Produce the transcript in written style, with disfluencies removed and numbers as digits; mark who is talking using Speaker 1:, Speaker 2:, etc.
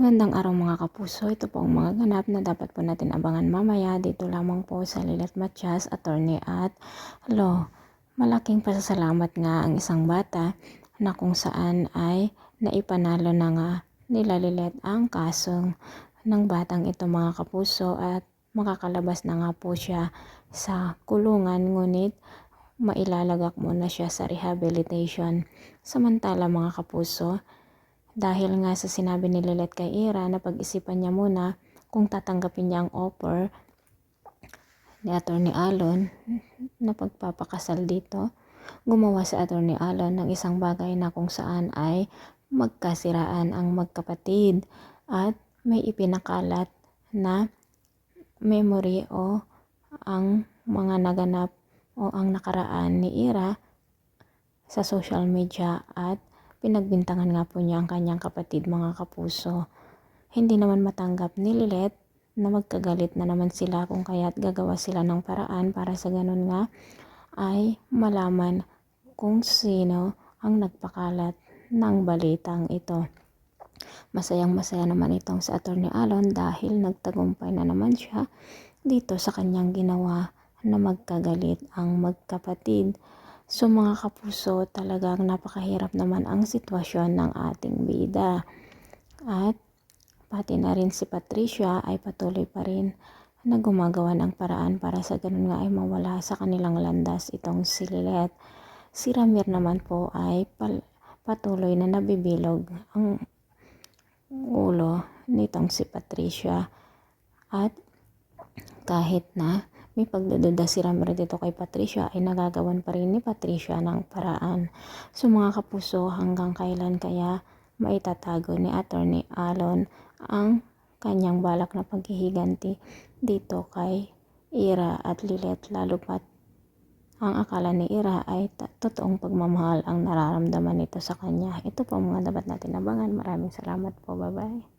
Speaker 1: Magandang araw mga kapuso, ito po ang mga ganap na dapat po natin abangan mamaya dito lamang po sa Lilet Matias, Attorney at Law. Malaking pasasalamat nga ang isang bata na kung saan ay naipanalo na nga nila Lilet ang kasong ng batang ito mga kapuso at makakalabas na nga po siya sa kulungan, ngunit mailalagak muna siya sa rehabilitation. Samantala mga kapuso, dahil nga sa sinabi ni Lilet kay Ira na pag-isipan niya muna kung tatanggapin niya ang offer ni Attorney Alon na pagpapakasal dito, gumawa si Attorney Alon ng isang bagay na kung saan ay magkasiraan ang magkapatid at may ipinakalat na memory o ang mga naganap o ang nakaraan ni Ira sa social media at pinagbintangan nga po niya ang kanyang kapatid mga kapuso. Hindi naman matanggap ni Lilet na magkagalit na naman sila kung kaya't gagawa sila ng paraan para sa ganun nga ay malaman kung sino ang nagpakalat ng balitang ito. Masayang masaya naman itong sa Attorney Alon dahil nagtagumpay na naman siya dito sa kanyang ginawa na magkagalit ang magkapatid. So mga kapuso, talagang napakahirap naman ang sitwasyon ng ating bida. At pati na rin si Patricia ay patuloy pa rin na gumagawa ng paraan para sa ganun nga ay mawala sa kanilang landas itong si Lilet. Si Ramir naman po ay patuloy na nabibilog ang ulo nitong si Patricia. At kahit na may pagdududa si Ramir dito kay Patricia ay nagagawan pa rin ni Patricia ng paraan. So mga kapuso, hanggang kailan kaya maitatago ni Attorney Alon ang kanyang balak na paghihiganti dito kay Ira at Lilet, lalo pat ang akala ni Ira ay totoong pagmamahal ang nararamdaman nito sa kanya. Ito po ang mga dapat natin abangan. Maraming salamat po. Bye-bye.